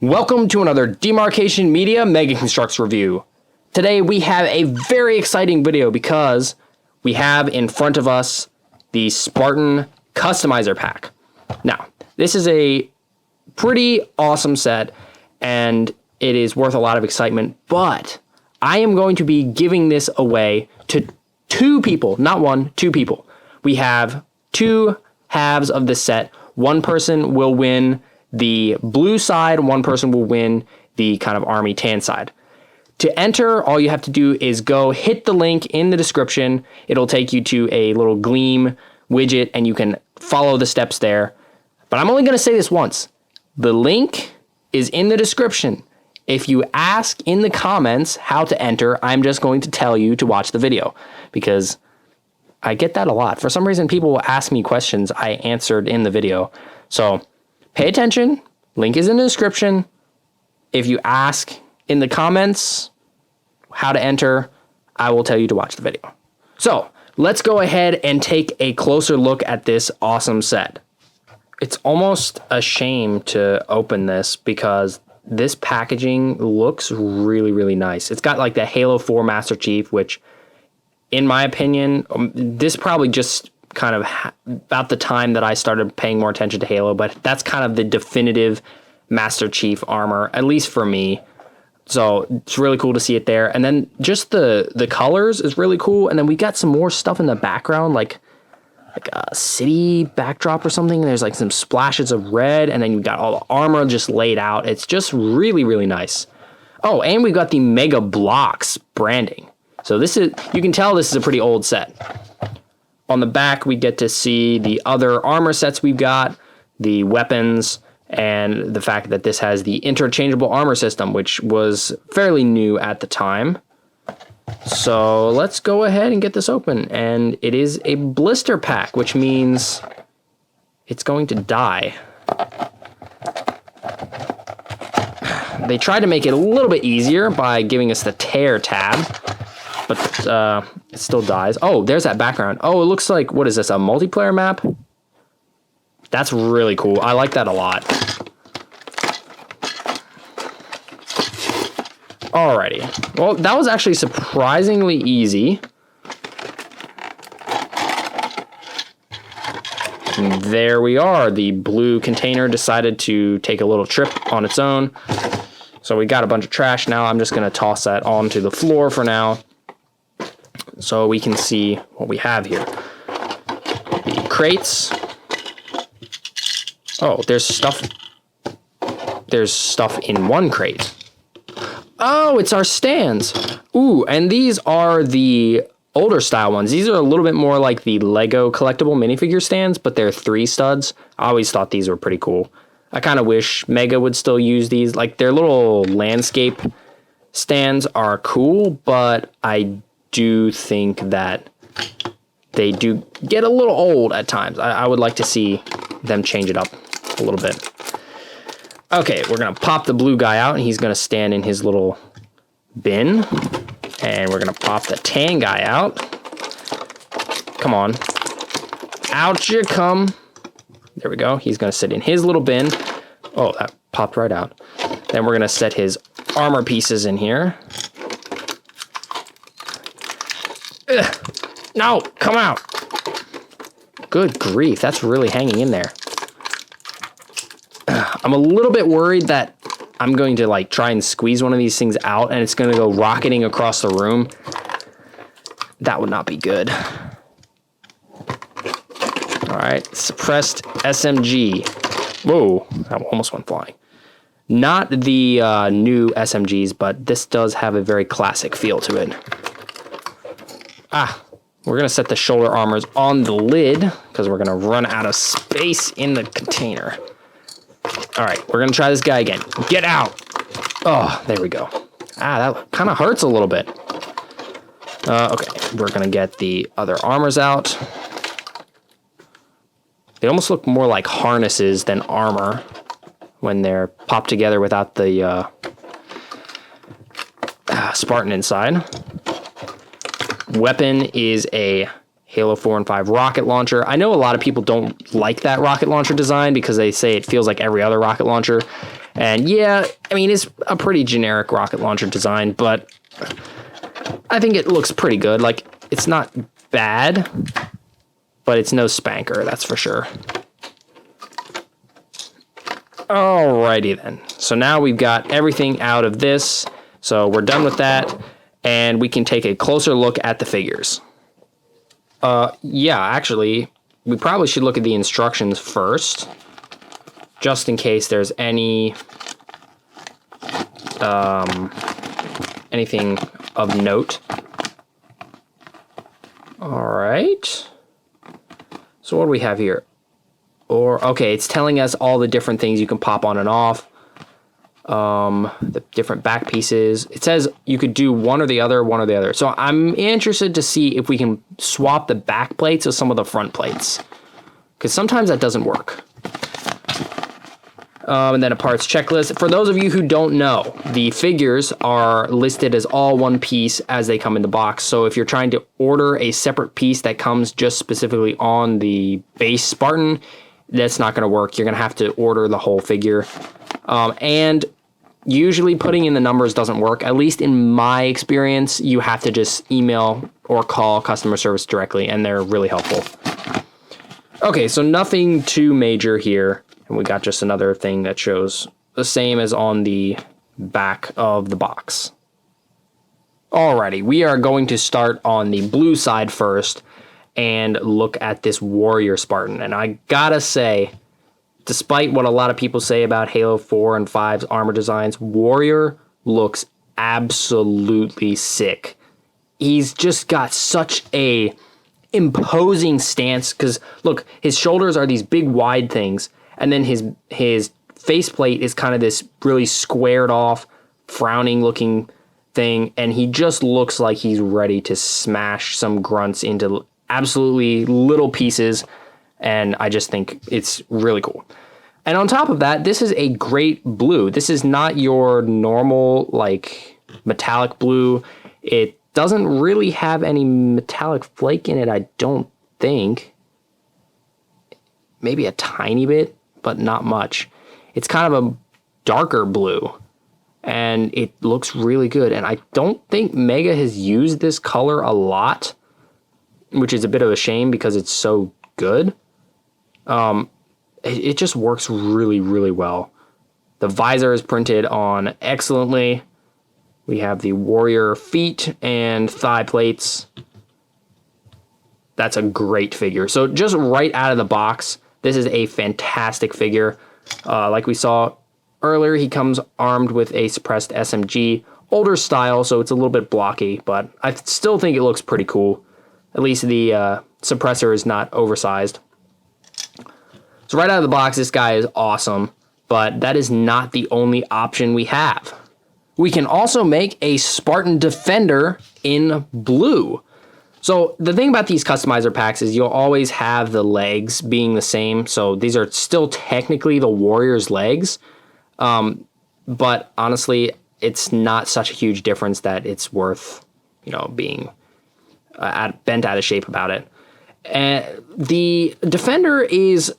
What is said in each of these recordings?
Welcome to another Demarcation Media Mega Construx review. Today we have a very exciting video because we have in front of us the Spartan Customizer Pack. Now, this is a pretty awesome set and it is worth a lot of excitement, but I am going to be giving this away to two people, not one, two people. We have two halves of this set. One person will win the blue side, one person will win the kind of army tan side. To enter, all you have to do is go hit the link in the description. It'll take you to a little Gleam widget and you can follow the steps there. But I'm only going to say this once. The link is in the description. If you ask in the comments how to enter, I'm just going to tell you to watch the video because I get that a lot. For some reason, people will ask me questions I answered in the video. So pay attention. Link is in the description. If you ask in the comments how to enter, I will tell you to watch the video. So let's go ahead and take a closer look at this awesome set. It's almost a shame to open this because this packaging looks really, really nice. It's got like the Halo 4 Master Chief, which in my opinion, this probably just kind of about the time that I started paying more attention to Halo, but that's kind of the definitive Master Chief armor, at least for me. So it's really cool to see it there. And then just the colors is really cool. And then we got some more stuff in the background, like a city backdrop or something. There's like some splashes of red, and then you got all the armor just laid out. It's just really, really nice. Oh, and we got the Mega Blocks branding. So this is, you can tell this is a pretty old set. On the back, we get to see the other armor sets we've got, the weapons, and the fact that this has the interchangeable armor system, which was fairly new at the time. So let's go ahead and get this open. And it is a blister pack, which means it's going to die. They tried to make it a little bit easier by giving us the tear tab, but it still dies. Oh, there's that background. Oh, it looks like, what is this, a multiplayer map? That's really cool. I like that a lot. Alrighty. Well, that was actually surprisingly easy. And there we are. The blue container decided to take a little trip on its own. So we got a bunch of trash now. I'm just going to toss that onto the floor for now, so we can see what we have here. The crates. Oh, there's stuff in one crate. Oh, it's our stands. Ooh, and these are the older style ones. These are a little bit more like the Lego collectible minifigure stands, but they're 3 studs. I always thought these were pretty cool. I kind of wish Mega would still use these. Like, their little landscape stands are cool, but I do think that they do get a little old at times. I would like to see them change it up a little bit. Okay, we're gonna pop the blue guy out and he's gonna stand in his little bin. And we're gonna pop the tan guy out. Come on. Out you come. There we go. He's gonna sit in his little bin. Oh, that popped right out. Then we're gonna set his armor pieces in here. Ugh. No, come out. Good grief, that's really hanging in there. I'm a little bit worried that I'm going to like try and squeeze one of these things out and it's going to go rocketing across the room. That would not be good. All right, suppressed SMG. Whoa, that almost went flying. Not the new SMGs, but this does have a very classic feel to it. We're going to set the shoulder armors on the lid because we're going to run out of space in the container. All right, we're going to try this guy again. Get out. Oh, there we go. That kind of hurts a little bit. Okay, we're going to get the other armors out. They almost look more like harnesses than armor when they're popped together without the Spartan inside. Weapon is a Halo 4 and 5 rocket launcher. I know a lot of people don't like that rocket launcher design because they say it feels like every other rocket launcher. And yeah, I mean, it's a pretty generic rocket launcher design, but I think it looks pretty good. Like, it's not bad, but it's no spanker, that's for sure. Alrighty then. So now we've got everything out of this. So we're done with that, and we can take a closer look at the figures. Yeah, actually, we probably should look at the instructions first, just in case there's any anything of note. All right. So what do we have here? Okay, it's telling us all the different things you can pop on and off. The different back pieces. It says you could do one or the other, So I'm interested to see if we can swap the back plates with some of the front plates, because sometimes that doesn't work. And then a parts checklist. For those of you who don't know, the figures are listed as all one piece as they come in the box. So if you're trying to order a separate piece that comes just specifically on the base Spartan, that's not going to work. You're going to have to order the whole figure. And usually putting in the numbers doesn't work. At least in my experience, you have to just email or call customer service directly, and they're really helpful. Okay, so nothing too major here. And we got just another thing that shows the same as on the back of the box. Alrighty, we are going to start on the blue side first and look at this Warrior Spartan. And I gotta say, despite what a lot of people say about Halo 4 and 5's armor designs, Warrior looks absolutely sick. He's just got such a imposing stance, because look, his shoulders are these big wide things, and then his faceplate is kind of this really squared off, frowning looking thing, and he just looks like he's ready to smash some grunts into absolutely little pieces, and I just think it's really cool. And on top of that, this is a great blue. This is not your normal, like, metallic blue. It doesn't really have any metallic flake in it, I don't think. Maybe a tiny bit, but not much. It's kind of a darker blue, and it looks really good. And I don't think Mega has used this color a lot, which is a bit of a shame because it's so good. It just works really, really well. The visor is printed on excellently. We have the Warrior feet and thigh plates. That's a great figure. So just right out of the box, this is a fantastic figure. Like we saw earlier, he comes armed with a suppressed SMG. Older style, so it's a little bit blocky, but I still think it looks pretty cool. At least the suppressor is not oversized. So right out of the box, this guy is awesome, but that is not the only option we have. We can also make a Spartan Defender in blue. So the thing about these customizer packs is you'll always have the legs being the same. So these are still technically the Warrior's legs, but honestly, it's not such a huge difference that it's worth, being bent out of shape about it. And the Defender is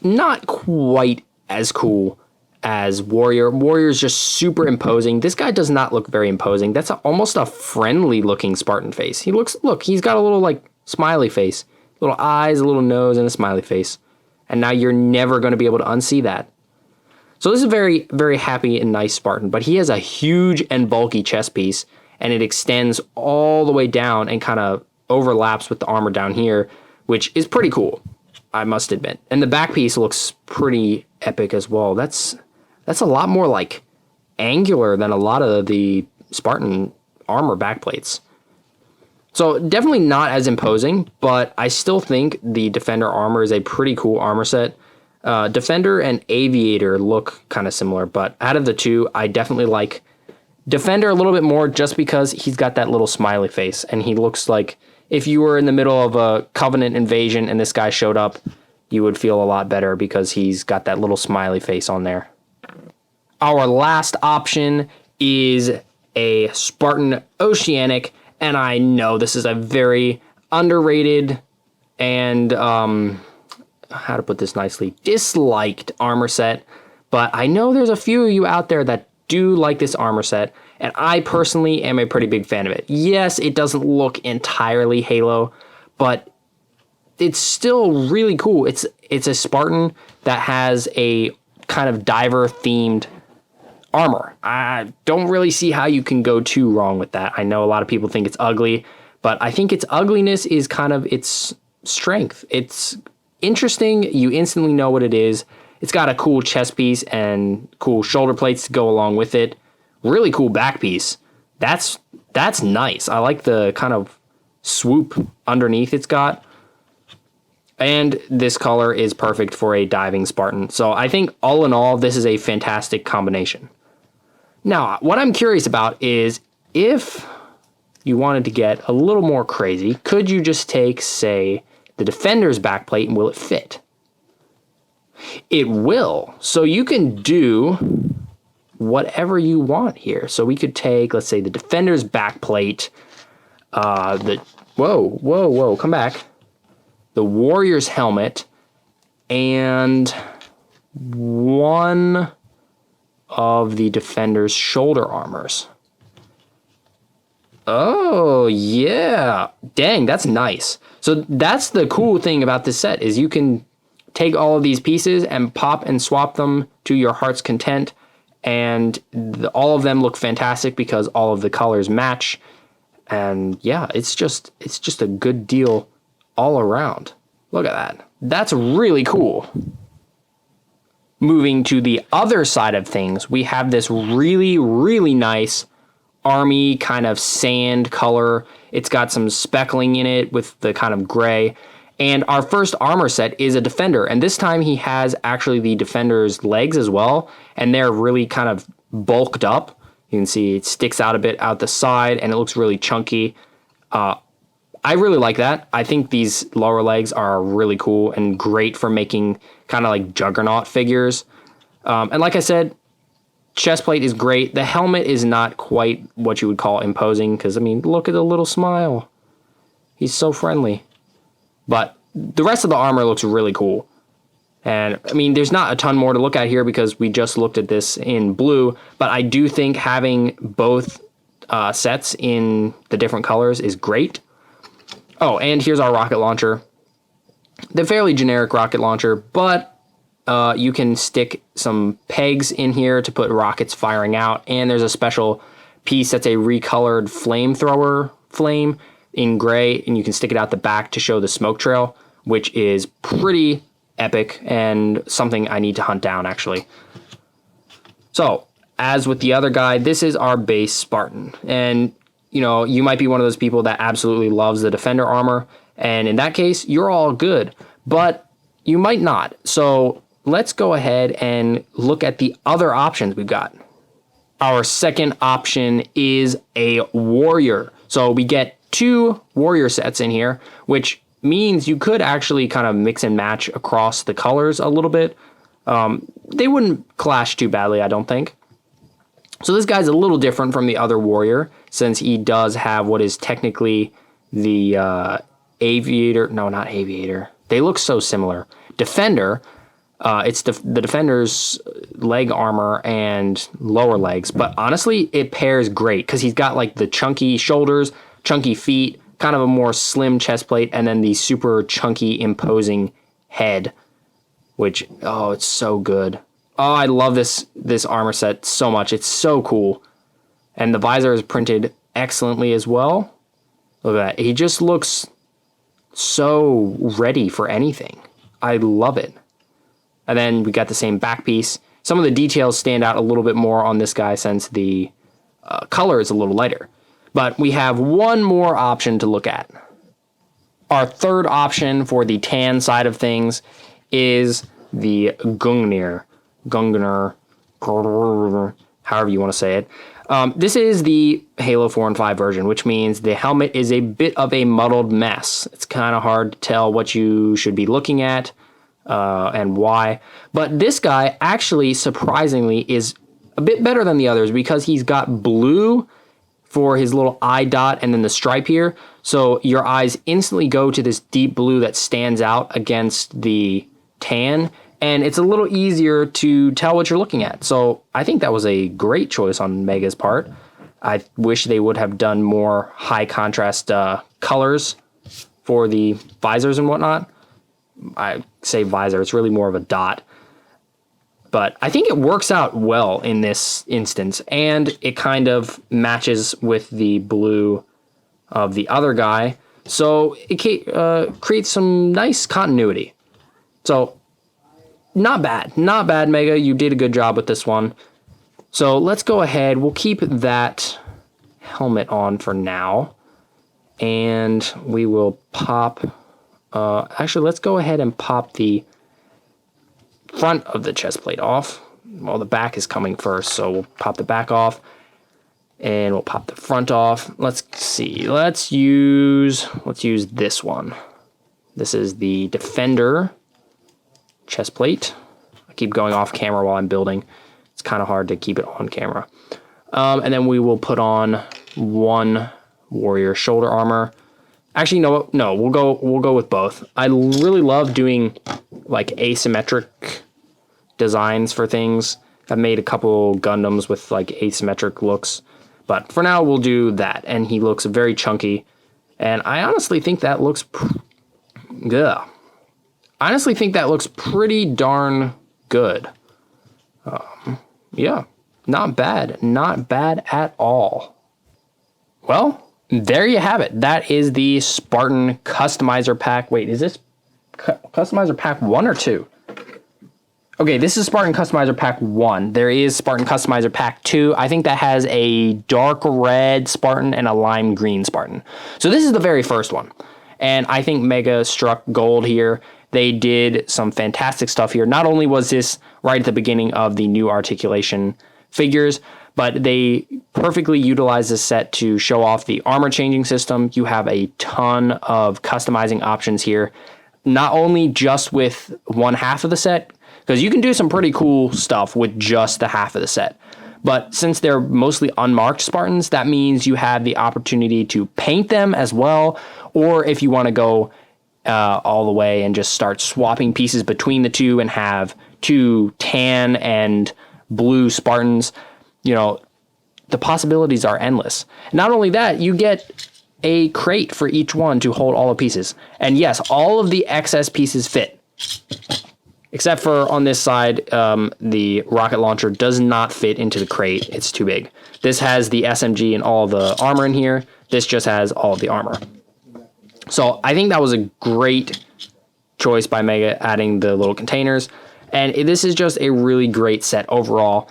not quite as cool as Warrior. Warrior's just super imposing. This guy does not look very imposing. That's almost a friendly looking Spartan face. He's got a little smiley face, little eyes, a little nose, and a smiley face. And now you're never going to be able to unsee that. So this is a very, very happy and nice Spartan, but he has a huge and bulky chest piece, and it extends all the way down and kind of overlaps with the armor down here, which is pretty cool, I must admit. And the back piece looks pretty epic as well. That's a lot more angular than a lot of the Spartan armor backplates. So definitely not as imposing, but I still think the Defender armor is a pretty cool armor set. Defender and Aviator look kind of similar, but out of the two, I definitely like Defender a little bit more just because he's got that little smiley face, and he looks like if you were in the middle of a Covenant invasion and this guy showed up, you would feel a lot better because he's got that little smiley face on there. Our last option is a Spartan Oceanic, and I know this is a very underrated and, how to put this nicely, disliked armor set, but I know there's a few of you out there that do like this armor set, and I personally am a pretty big fan of it. Yes, it doesn't look entirely Halo, but it's still really cool. It's a Spartan that has a kind of diver themed armor. I don't really see how you can go too wrong with that. I know a lot of people think it's ugly, but I think its ugliness is kind of its strength. It's interesting. You instantly know what it is. It's got a cool chest piece and cool shoulder plates to go along with it. Really cool back piece. That's nice. I like the kind of swoop underneath it's got. And this color is perfect for a diving Spartan. So I think all in all, this is a fantastic combination. Now, what I'm curious about is if you wanted to get a little more crazy, could you just take, say, the Defender's backplate and will it fit? It will. So you can do whatever you want here. So we could take, let's say, the Defender's backplate, whoa, come back. The Warrior's helmet, and one of the Defender's shoulder armors. Oh, yeah. Dang, that's nice. So that's the cool thing about this set is you can take all of these pieces and pop and swap them to your heart's content, and all of them look fantastic because all of the colors match. And yeah, it's just a good deal all around. Look at that. That's really cool. Moving to the other side of things, we have this really, really nice army kind of sand color. It's got some speckling in it with the kind of gray. And our first armor set is a Defender. And this time he has actually the Defender's legs as well. And they're really kind of bulked up. You can see it sticks out a bit out the side and it looks really chunky. I really like that. I think these lower legs are really cool and great for making kind of like Juggernaut figures. And like I said, chest plate is great. The helmet is not quite what you would call imposing because, I mean, look at the little smile. He's so friendly. But the rest of the armor looks really cool. And, I mean, there's not a ton more to look at here because we just looked at this in blue. But I do think having both sets in the different colors is great. Oh, and here's our rocket launcher. The fairly generic rocket launcher, but you can stick some pegs in here to put rockets firing out. And there's a special piece that's a recolored flamethrower flame in gray, and you can stick it out the back to show the smoke trail, which is pretty epic and something I need to hunt down, actually. So, as with the other guy, this is our base Spartan. And you know, you might be one of those people that absolutely loves the Defender armor, and in that case, you're all good, but you might not. So let's go ahead and look at the other options we've got. Our second option is a Warrior. So we get 2 Warrior sets in here, which means you could actually kind of mix and match across the colors a little bit. They wouldn't clash too badly, I don't think. So this guy's a little different from the other Warrior, since he does have what is technically the Aviator. No, not Aviator. They look so similar. Defender. It's the Defender's leg armor and lower legs. But honestly, it pairs great because he's got like the chunky shoulders, chunky feet, kind of a more slim chest plate, and then the super chunky, imposing head, which, oh, it's so good. Oh, I love this armor set so much. It's so cool. And the visor is printed excellently as well. Look at that. He just looks so ready for anything. I love it. And then we got the same back piece. Some of the details stand out a little bit more on this guy since the color is a little lighter. But we have one more option to look at. Our third option for the tan side of things is the Gungnir. However you want to say it. This is the Halo 4 and 5 version, which means the helmet is a bit of a muddled mess. It's kind of hard to tell what you should be looking at and why. But this guy actually, surprisingly, is a bit better than the others because he's got blue for his little eye dot and then the stripe here. So your eyes instantly go to this deep blue that stands out against the tan. and it's a little easier to tell what you're looking at. So I think that was a great choice on Mega's part. I wish they would have done more high contrast colors for the visors and whatnot. I say visor, it's really more of a dot. But I think it works out well in this instance, and it kind of matches with the blue of the other guy. So it creates some nice continuity. So not bad, Mega. You did a good job with this one. So let's go ahead. We'll keep that helmet on for now. And we will pop, actually, let's go ahead and pop the front of the chest plate off. Well, the back is coming first, so we'll pop the back off. And we'll pop the front off. Let's see, let's use this one. This is the Defender chest plate. I keep going off camera while I'm building. It's kind of hard to keep it on camera. And then we will put on one Warrior shoulder armor. Actually, no, we'll go with both. I really love doing like asymmetric designs for things. I've made a couple Gundams with like asymmetric looks, but for now we'll do that. And he looks very chunky, and I honestly think that looks pretty darn good. Yeah, not bad at all. Well, there you have it. That is the Spartan Customizer Pack. Wait, is this Customizer Pack 1 or 2? Okay, this is Spartan Customizer Pack 1. There is Spartan Customizer Pack 2. I think that has a dark red Spartan and a lime green Spartan. So this is the very first one. And I think Mega struck gold here. They did some fantastic stuff here. Not only was this right at the beginning of the new articulation figures, but they perfectly utilized this set to show off the armor changing system. You have a ton of customizing options here, not only just with one half of the set, because you can do some pretty cool stuff with just the half of the set. But since they're mostly unmarked Spartans, that means you have the opportunity to paint them as well, or if you want to go all the way and just start swapping pieces between the two and have two tan and blue Spartans, you know, the possibilities are endless. Not only that, you get a crate for each one to hold all the pieces. And yes, all of the excess pieces fit. Except for on this side, the rocket launcher does not fit into the crate. It's too big. This has the SMG and all the armor in here. This just has all of the armor. So I think that was a great choice by Mega, adding the little containers. And this is just a really great set overall.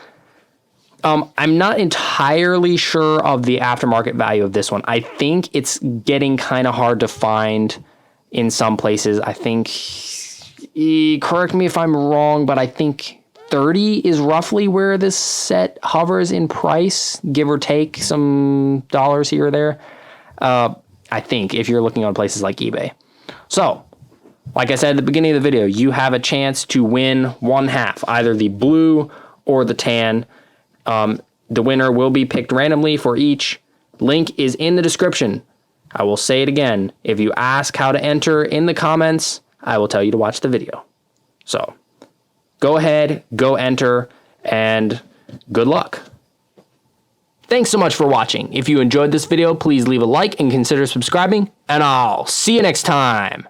I'm not entirely sure of the aftermarket value of this one. I think it's getting kind of hard to find in some places. I think, correct me if I'm wrong, but I think 30 is roughly where this set hovers in price, give or take some dollars here or there. I think if you're looking on places like eBay. So, like I said at the beginning of the video, you have a chance to win one half, either the blue or the tan. The winner will be picked randomly for each. Link is in the description. I will say it again. If you ask how to enter in the comments, I will tell you to watch the video. So, go ahead, go enter, and good luck. Thanks so much for watching. If you enjoyed this video, please leave a like and consider subscribing, and I'll see you next time.